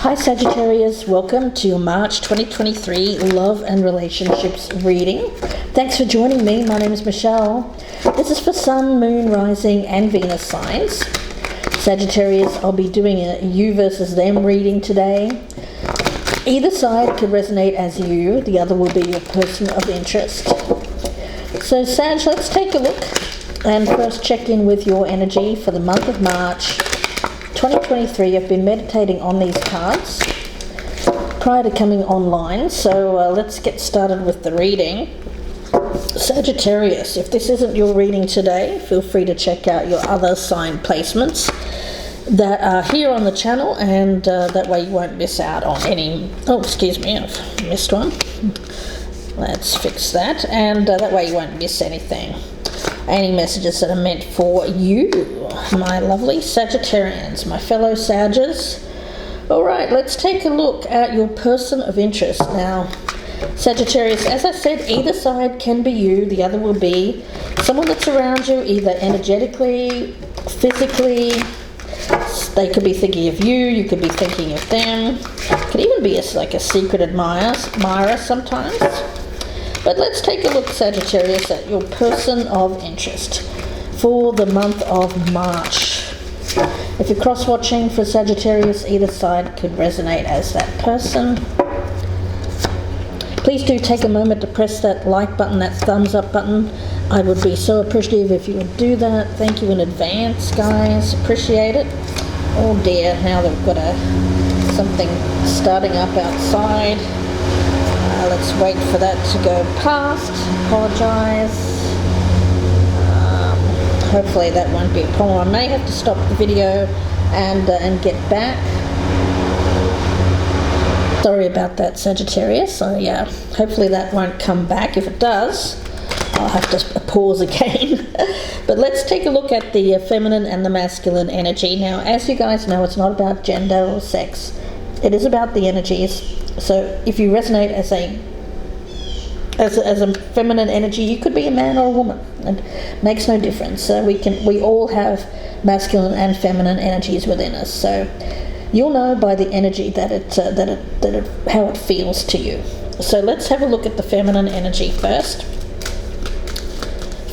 Hi Sagittarius, welcome to March 2023 Love and Relationships reading. Thanks for joining me. My name is Michelle. This is for Sun, Moon, Rising and Venus signs. Sagittarius, I'll be doing a you versus them reading today. Either side could resonate as you, the other will be your person of interest. So Sag, let's take a look and first check in with your energy for the month of March 2023. I've been meditating on these cards prior to coming online, so let's get started with the reading. Sagittarius, if this isn't your reading today, feel free to check out your other sign placements that are here on the channel, and that way you won't miss out on any... Oh, excuse me, I've missed one. Let's fix that, and that way you won't miss anything. Any messages that are meant for you, my lovely Sagittarians, my fellow Sagittarius. Alright, let's take a look at your person of interest. Now, Sagittarius, as I said, either side can be you, the other will be someone that's around you, either energetically, physically. They could be thinking of you, you could be thinking of them. Could even be like a secret admirer sometimes. But let's take a look, Sagittarius, at your person of interest for the month of March. If you're cross-watching for Sagittarius, either side could resonate as that person. Please do take a moment to press that like button, that thumbs up button. I would be so appreciative if you would do that. Thank you in advance, guys. Appreciate it. Oh dear, now they've got something starting up outside. Let's wait for that to go past. Apologise. Hopefully that won't be a problem. I may have to stop the video and get back. Sorry about that, Sagittarius. So yeah, hopefully that won't come back. If it does, I'll have to pause again. But let's take a look at the feminine and the masculine energy. Now, as you guys know, it's not about gender or sex. It is about the energies. So if you resonate as a feminine energy, you could be a man or a woman. It makes no difference. We all have masculine and feminine energies within us. So you'll know by the energy how it feels to you. So let's have a look at the feminine energy first.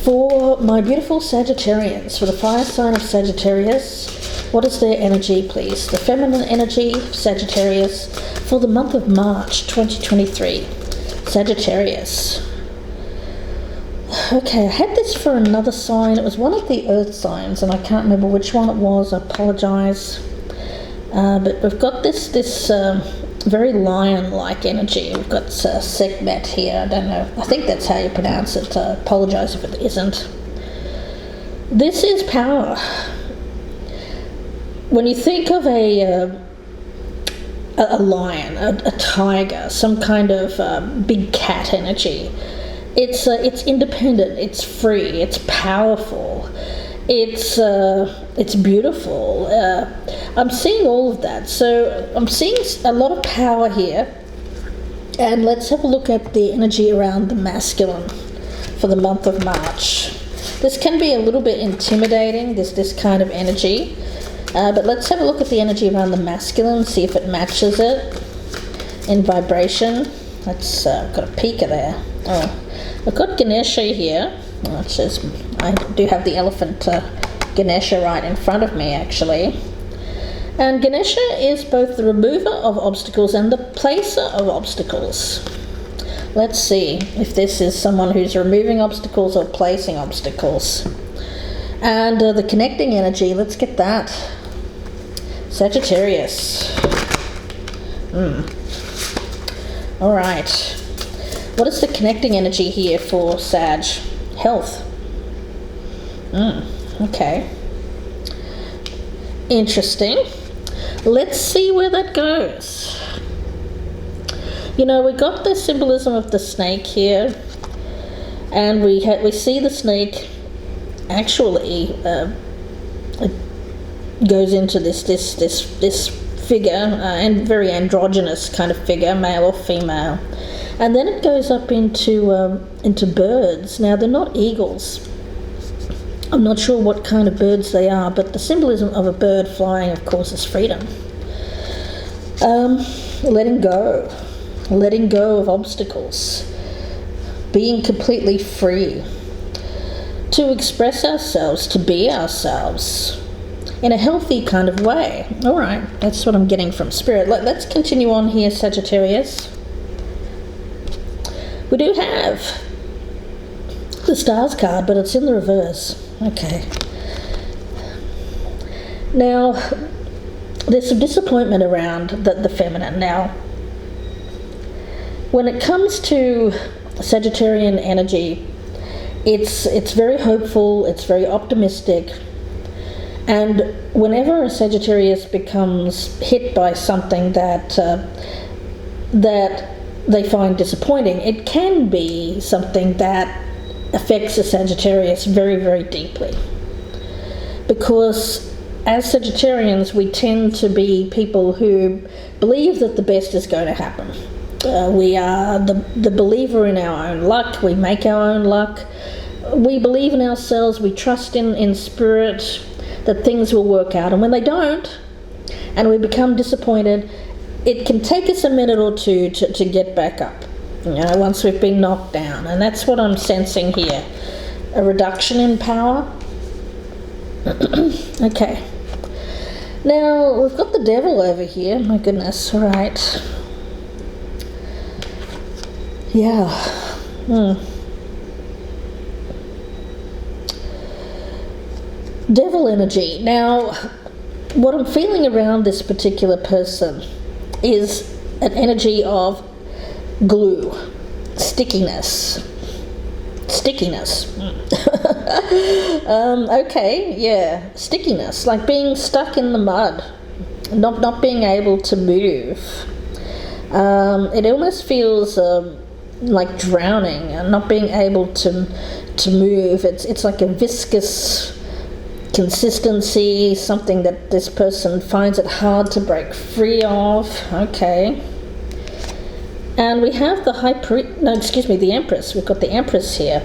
For my beautiful Sagittarians, for the fire sign of Sagittarius, what is their energy, please? The feminine energy of Sagittarius for the month of March 2023. Sagittarius. Okay, I had this for another sign. It was one of the earth signs, and I can't remember which one it was. I apologise. But we've got this very lion-like energy. We've got Sekhmet here. I don't know. I think that's how you pronounce it. I apologise if it isn't. This is power. When you think of a lion, a tiger, some kind of big cat energy, it's independent, it's free, it's powerful, it's beautiful. I'm seeing all of that. So I'm seeing a lot of power here. And let's have a look at the energy around the masculine for the month of March. This can be a little bit intimidating, this kind of energy. But let's have a look at the energy around the masculine, see if it matches it in vibration. Let's got a pika there. Oh, I've got Ganesha here. I do have the elephant Ganesha right in front of me, actually. And Ganesha is both the remover of obstacles and the placer of obstacles. Let's see if this is someone who's removing obstacles or placing obstacles. And the connecting energy, let's get that. Sagittarius. All right. What is the connecting energy here for Sag? Health. Okay. Interesting. Let's see where that goes. You know, we got the symbolism of the snake here, and we see the snake actually goes into this figure, and very androgynous kind of figure, male or female, and then it goes up into birds. Now they're not eagles. I'm not sure what kind of birds they are, but the symbolism of a bird flying, of course, is freedom. letting go of obstacles, being completely free to express ourselves, to be ourselves in a healthy kind of way. All right, that's what I'm getting from Spirit. Let's continue on here, Sagittarius. We do have the Stars card, but it's in the reverse. Okay. Now, there's some disappointment around the feminine. Now, when it comes to Sagittarian energy, it's very hopeful, it's very optimistic, and whenever a Sagittarius becomes hit by something that they find disappointing, it can be something that affects a Sagittarius very, very deeply. Because as Sagittarians, we tend to be people who believe that the best is going to happen. We are the believer in our own luck. We make our own luck. We believe in ourselves. We trust in Spirit that things will work out. And when they don't, and we become disappointed, it can take us a minute or two to get back up, once we've been knocked down. And that's what I'm sensing here, a reduction in power. Okay. Now, we've got the devil over here. My goodness, all right. Yeah. Devil energy. Now, what I'm feeling around this particular person is an energy of glue, stickiness. Okay, yeah, stickiness, like being stuck in the mud, not being able to move. It almost feels like drowning and not being able to move. It's like a viscous consistency, something that this person finds it hard to break free of. Okay. And we have the the Empress. We've got the Empress here.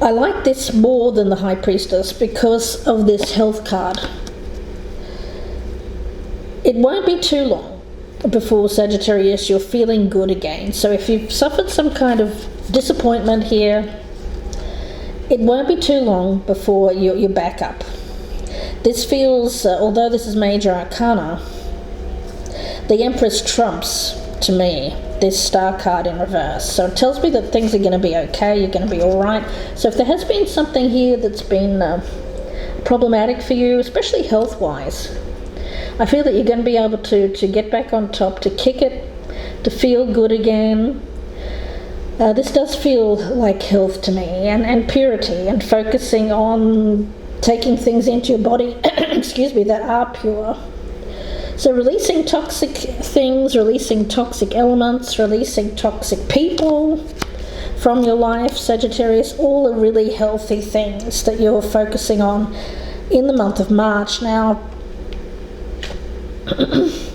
I like this more than the High Priestess because of this health card. It won't be too long before, Sagittarius, you're feeling good again. So if you've suffered some kind of disappointment here, it won't be too long before you're back up. This feels, although this is Major Arcana, the Empress trumps, to me, this Star card in reverse. So it tells me that things are going to be okay, you're going to be all right. So if there has been something here that's been problematic for you, especially health-wise, I feel that you're going to be able to get back on top, to kick it, to feel good again. This does feel like health to me, and purity, and focusing on taking things into your body, excuse me, that are pure. So releasing toxic things, releasing toxic elements, releasing toxic people from your life, Sagittarius, all are really healthy things that you're focusing on in the month of March. Now,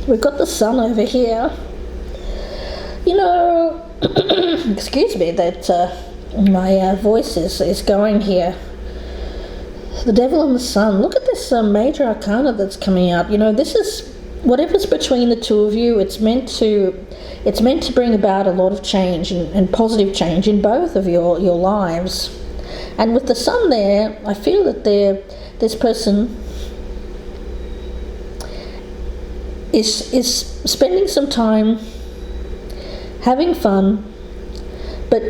we've got the Sun over here. Excuse me, that my voice is going here. The Devil and the Sun. Look at this Major Arcana that's coming out. This is whatever's between the two of you. It's meant to bring about a lot of change and positive change in both of your lives. And with the Sun there, I feel that this person is spending some time having fun, but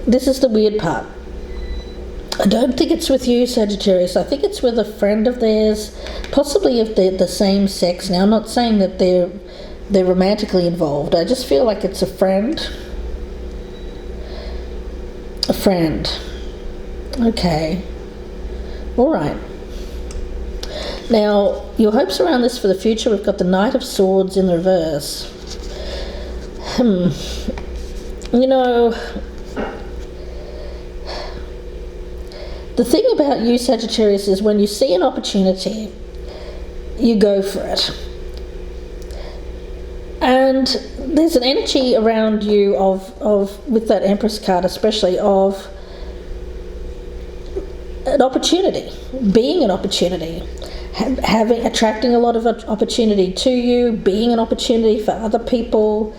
this is the weird part. I don't think it's with you, Sagittarius. I think it's with a friend of theirs, possibly if they're the same sex. Now, I'm not saying that they're romantically involved. I just feel like it's a friend. A friend. Okay. All right. Now, your hopes around this for the future, we've got the Knight of Swords in the reverse. The thing about you, Sagittarius, is when you see an opportunity, you go for it. And there's an energy around you of with that Empress card especially, of an opportunity, being an opportunity, attracting a lot of opportunity to you, being an opportunity for other people.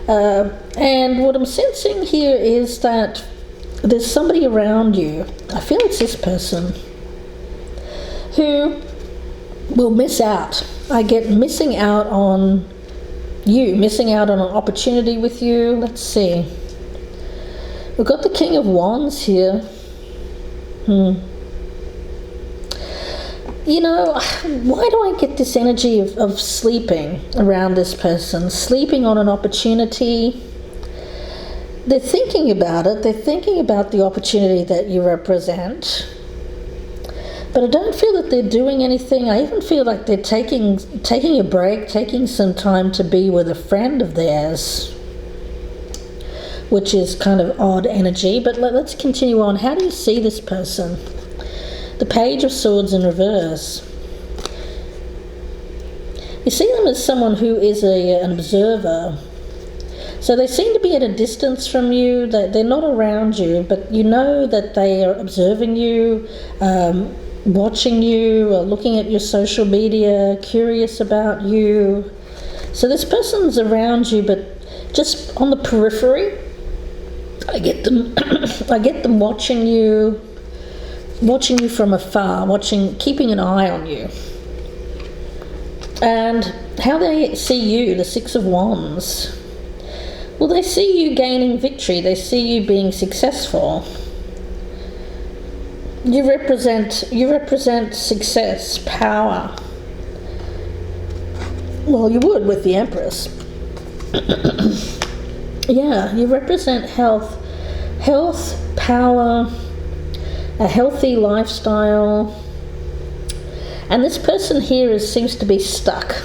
And what I'm sensing here is that there's somebody around you, I feel it's this person, who will miss out. I get missing out on you, missing out on an opportunity with you. Let's see. We've got the King of Wands here. You know, why do I get this energy of sleeping around this person? Sleeping on an opportunity. They're thinking about it. They're thinking about the opportunity that you represent. But I don't feel that they're doing anything. I even feel like they're taking a break, taking some time to be with a friend of theirs, which is kind of odd energy. But let's continue on. How do you see this person? The Page of Swords in reverse. You see them as someone who is an observer. So they seem to be at a distance from you. They're not around you, but you know that they are observing you, watching you, looking at your social media, curious about you. So this person's around you, but just on the periphery. I get them watching you from afar, keeping an eye on you. And how they see you, the Six of Wands. Well, they see you gaining victory. They see you being successful. You represent success, power. Well, you would with the Empress. Yeah, you represent health, power, a healthy lifestyle. And this person here seems to be stuck.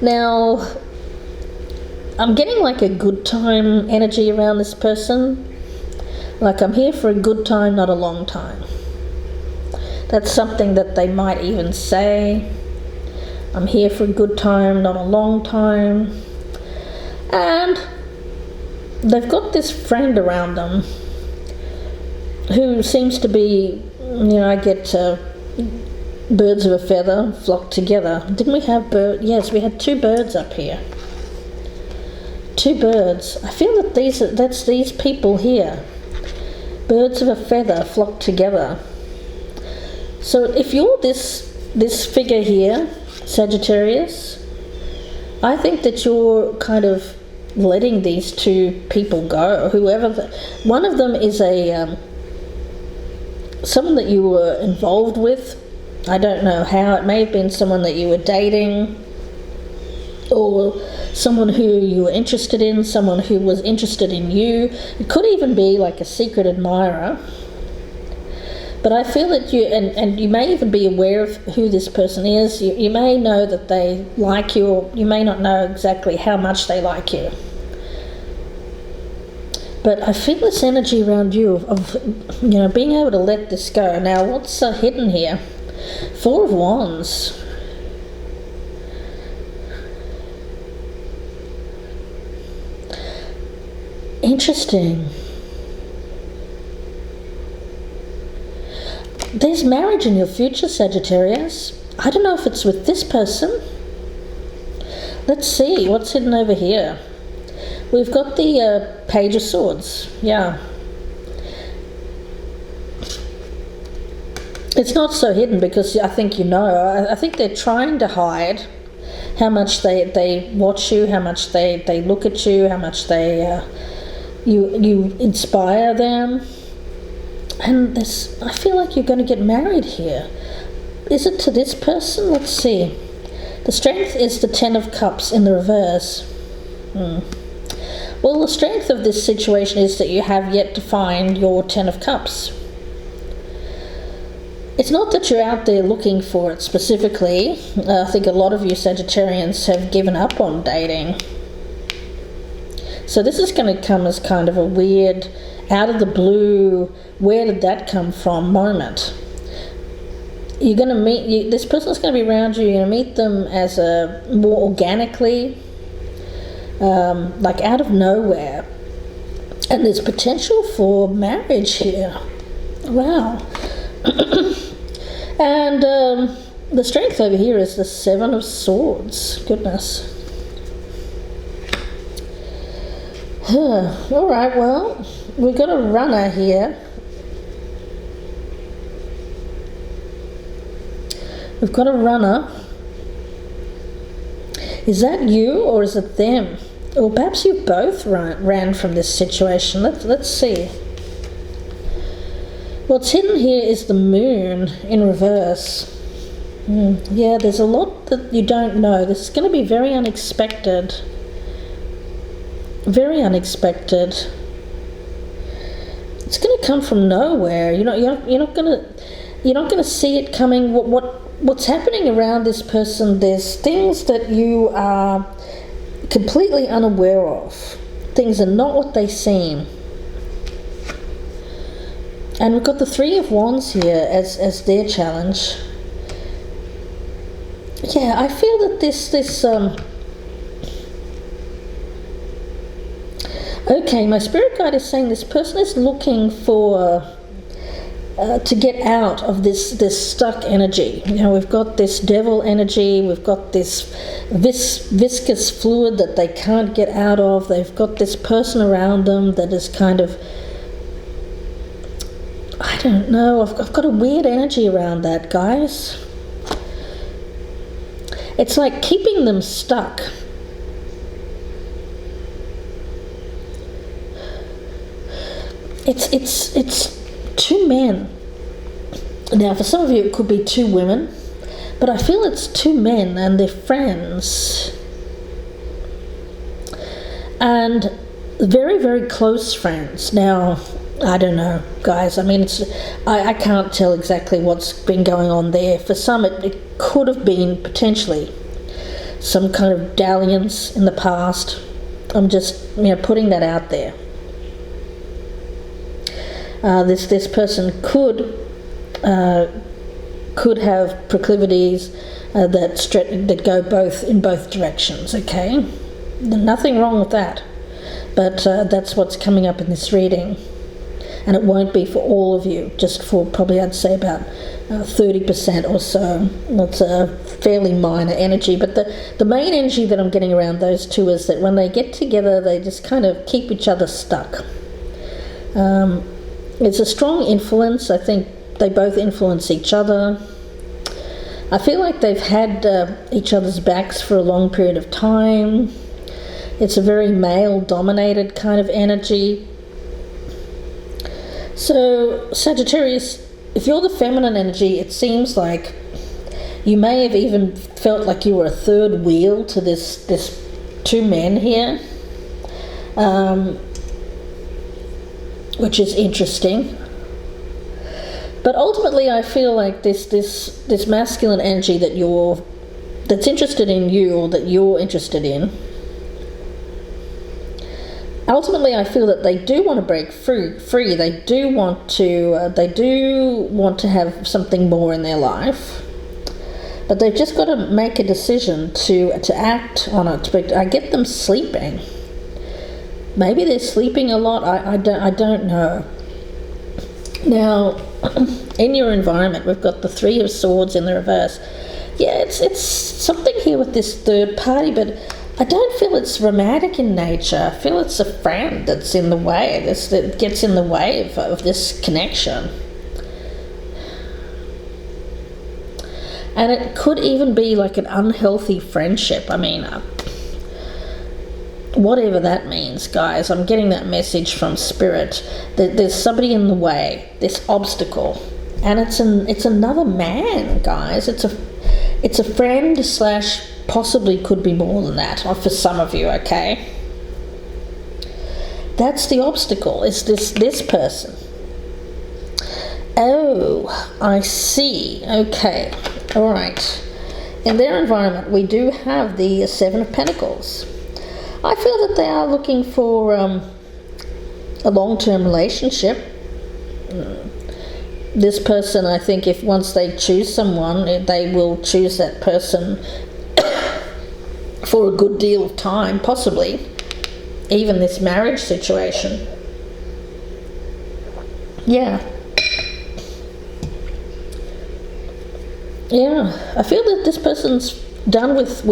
Now, I'm getting like a good time energy around this person. Like I'm here for a good time, not a long time. That's something that they might even say. I'm here for a good time, not a long time. And they've got this friend around them who seems to be, I get birds of a feather flock together. Didn't we have birds? Yes, we had two birds up here. Two birds. I feel that that's these people here. Birds of a feather flock together. So if you're this figure here, Sagittarius, I think that you're kind of letting these two people go. One of them is someone that you were involved with. I don't know how. It may have been someone that you were dating, or someone who you were interested in, someone who was interested in you. It could even be like a secret admirer. But I feel that and you may even be aware of who this person is. You may know that they like you, or you may not know exactly how much they like you. But I feel this energy around you of being able to let this go. Now, what's hidden here? Four of Wands. Interesting. There's marriage in your future, Sagittarius. I don't know if it's with this person. Let's see what's hidden over here. We've got the Page of Swords. Yeah. It's not so hidden because I think I think they're trying to hide how much they watch you, how much they look at you, how much you inspire them. And I feel like you're going to get married here. Is it to this person? Let's see. The Strength is the Ten of Cups in the reverse. Well, the strength of this situation is that you have yet to find your Ten of Cups. It's not that you're out there looking for it specifically. I think a lot of you Sagittarians have given up on dating. So this is going to come as kind of a weird, out of the blue, where did that come from moment. You're going to meet, this person's going to be around you, you're going to meet them as more organically, like out of nowhere. And there's potential for marriage here. Wow. And The strength over here is the Seven of Swords. Goodness. All right, well, we've got a runner here. We've got a runner. Is that you or is it them? Or perhaps you both ran from this situation. Let's see. What's hidden here is the moon in reverse. Yeah, there's a lot that you don't know. This is going to be very unexpected. Very unexpected. It's going to come from nowhere. You're not going to see it coming. What's happening around this person? There's things that you are completely unaware of. Things are not what they seem. And we've got the Three of Wands here as their challenge. Yeah, I feel that this okay, my spirit guide is saying this person is looking for to get out of this stuck energy. You know, we've got this devil energy, we've got this viscous fluid that they can't get out of. They've got this person around them that is kind of, I don't know, I've got a weird energy around that, guys. It's like keeping them stuck. It's two men. Now, for some of you, it could be two women, but I feel it's two men and they're friends. And very, very close friends. Now, I don't know, guys. I mean, I can't tell exactly what's been going on there. For some, it could have been potentially some kind of dalliance in the past. I'm just, putting that out there. This person could have proclivities that go in both directions. Okay, nothing wrong with that, but that's what's coming up in this reading. And it won't be for all of you, just for probably, I'd say, about 30% or so. That's a fairly minor energy. But the main energy that I'm getting around those two is that when they get together, they just kind of keep each other stuck. It's a strong influence. I think they both influence each other. I feel like they've had each other's backs for a long period of time. It's a very male-dominated kind of energy. So, Sagittarius, if you're the feminine energy, it seems like you may have even felt like you were a third wheel to this two men here, which is interesting. But ultimately, I feel like this masculine energy that's interested in you, or that you're interested in. Ultimately, I feel that they do want to break free. They do want to have something more in their life, but they've just got to make a decision to act on it. But I get them sleeping. Maybe they're sleeping a lot. I don't know. Now, in your environment, we've got the Three of Swords in the reverse. Yeah, it's something here with this third party, but I don't feel it's romantic in nature. I feel it's a friend that's in the way, that gets in the way of this connection. And it could even be like an unhealthy friendship. I mean, whatever that means, guys, I'm getting that message from Spirit. That there's somebody in the way, this obstacle. And it's another man, guys. It's a friend / possibly could be more than that, or for some of you, okay? That's the obstacle, is this person. Oh, I see. Okay, all right. In their environment, we do have the Seven of Pentacles. I feel that they are looking for a long-term relationship. This person, I think, if once they choose someone, they will choose that person for a good deal of time, possibly even this marriage situation. Yeah. Yeah, I feel that this person's done with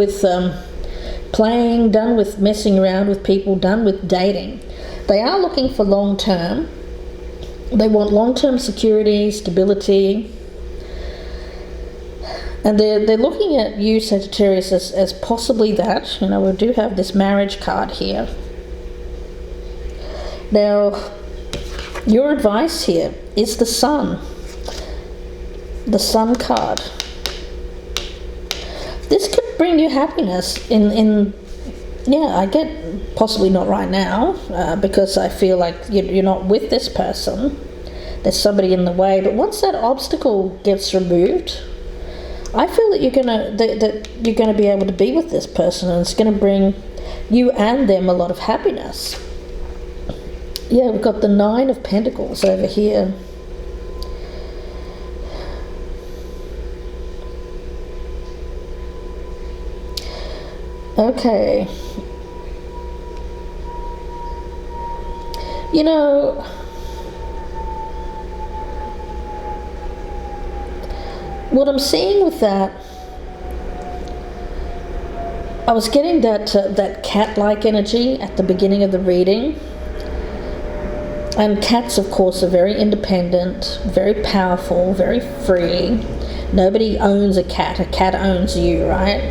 playing, done with messing around with people, done with dating. They are looking for long term. They want long term security, stability. And they're looking at you, Sagittarius, as possibly that. You know, we do have this marriage card here. Now, your advice here is the Sun. The Sun card. This could bring you happiness yeah, I get possibly not right now, because I feel like you're not with this person. There's somebody in the way. But once that obstacle gets removed, I feel that you're gonna be able to be with this person, and it's gonna bring you and them a lot of happiness. Yeah, we've got the Nine of Pentacles over here. Okay. You know, what I'm seeing with that, I was getting that cat-like energy at the beginning of the reading. And cats, of course, are very independent, very powerful, very free. Nobody owns a cat. A cat owns you, right?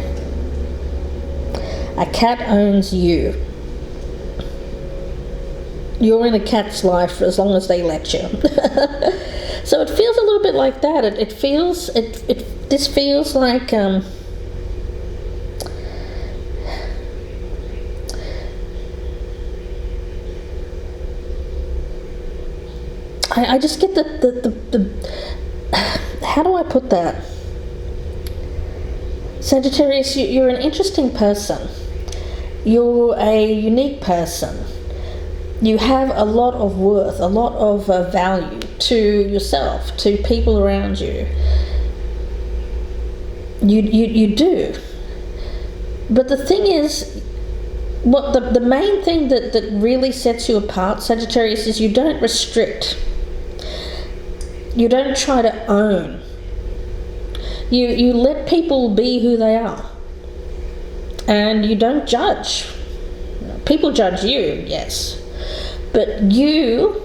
A cat owns you. You're in a cat's life for as long as they let you. So it feels a little bit like that. This feels like I just get the how do I put that? Sagittarius, you're an interesting person. You're a unique person. You have a lot of worth, a lot of value to yourself, to people around you. You do. But the thing is, what the main thing that really sets you apart, Sagittarius, is you don't restrict. You don't try to own. You let people be who they are. And you don't judge. People judge you, yes. But you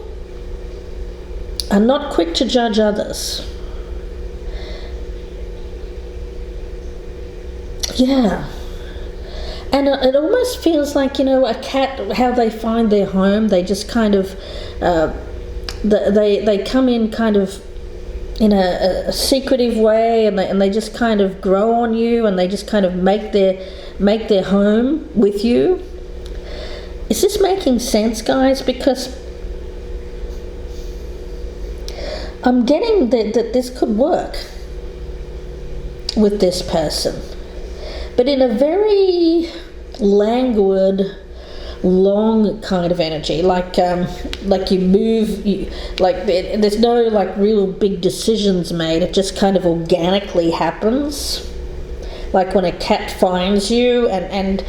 are not quick to judge others. Yeah. And it almost feels like, a cat, how they find their home. They just kind of, they come in kind of in a secretive way, and they just kind of grow on you, and they just kind of make their home with you. Is this making sense, guys? Because I'm getting that this could work with this person, but in a very languid, long kind of energy, like you move, there's no like real big decisions made. It just kind of organically happens, like when a cat finds you and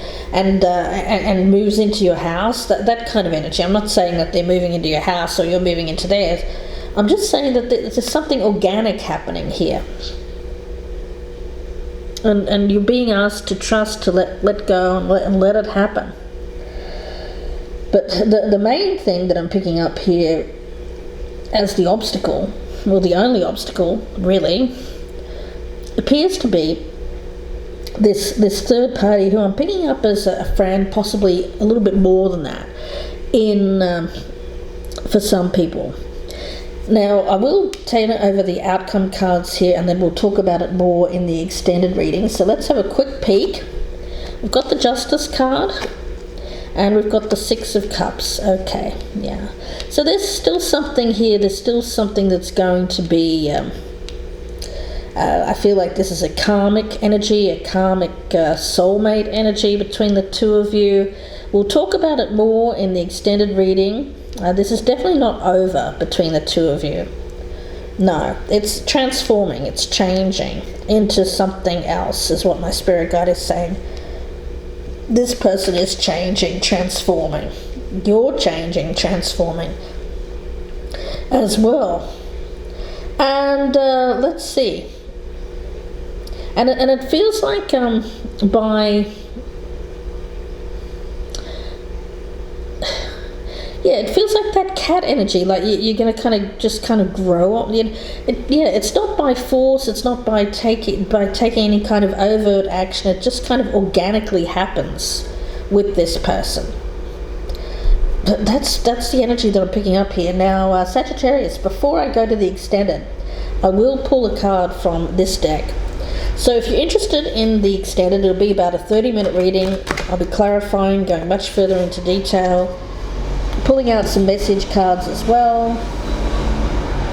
moves into your house. That kind of energy. I'm not saying that they're moving into your house or you're moving into theirs. I'm just saying that there's something organic happening here. And you're being asked to trust, to let go and let it happen. But the main thing that I'm picking up here as the obstacle, well, the only obstacle really, appears to be this third party who I'm picking up as a friend, possibly a little bit more than that, for some people. Now, I will turn over the outcome cards here, and then we'll talk about it more in the extended reading. So let's have a quick peek. We've got the Justice card, and we've got the Six of Cups. Okay, yeah. So there's still something here. There's still something that's going to be... I feel like this is a karmic energy, a karmic soulmate energy between the two of you. We'll talk about it more in the extended reading. This is definitely not over between the two of you. No, it's transforming, it's changing into something else, is what my spirit guide is saying. This person is changing, transforming. You're changing, transforming as well. And let's see. And it feels like it feels like that cat energy, like you're going to kind of grow up. It's not by force, it's not by taking any kind of overt action. It just kind of organically happens with this person. But that's the energy that I'm picking up here. Now, Sagittarius, before I go to the extended, I will pull a card from this deck. So if you're interested in the extended, it'll be about a 30-minute reading. I'll be clarifying, going much further into detail, pulling out some message cards as well.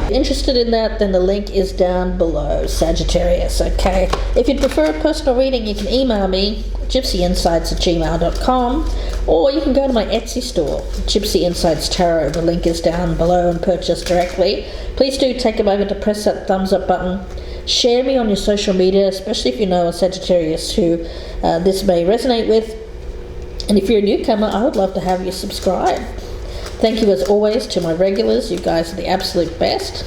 If you're interested in that, then the link is down below, Sagittarius, okay? If you'd prefer a personal reading, you can email me, gypsyinsights@gmail.com, or you can go to my Etsy store, Gypsy Insights Tarot. The link is down below, and purchase directly. Please do take a moment to press that thumbs up button. Share me on your social media, especially if you know a Sagittarius who this may resonate with. And if you're a newcomer, I would love to have you subscribe. Thank you as always to my regulars. You guys are the absolute best.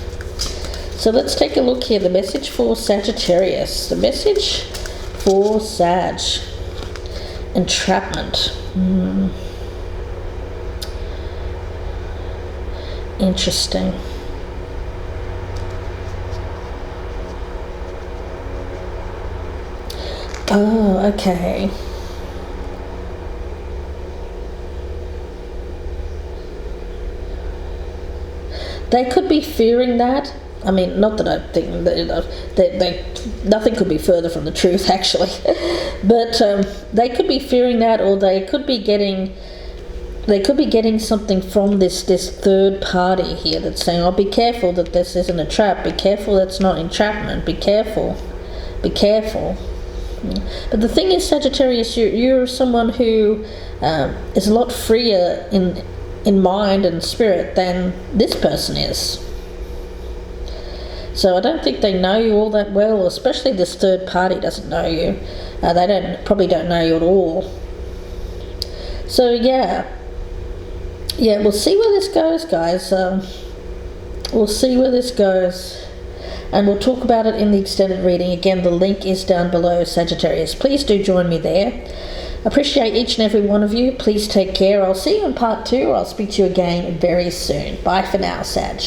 So let's take a look here. The message for Sagittarius. The message for Sag. Entrapment. Interesting. Oh, okay. They could be fearing that. I mean, not that I think that nothing could be further from the truth, actually. But they could be fearing that, or they could be getting something from this third party here that's saying, "Oh, be careful that this isn't a trap. Be careful that's not entrapment. Be careful. Be careful." But the thing is, Sagittarius, you're someone who is a lot freer in mind and spirit than this person is. So I don't think they know you all that well, especially this third party doesn't know you. They probably don't know you at all. So yeah, we'll see where this goes, guys. We'll see where this goes, and we'll talk about it in the extended reading. Again, the link is down below, Sagittarius. Please do join me there. Appreciate each and every one of you. Please take care. I'll see you in part 2, or I'll speak to you again very soon. Bye for now, Sag.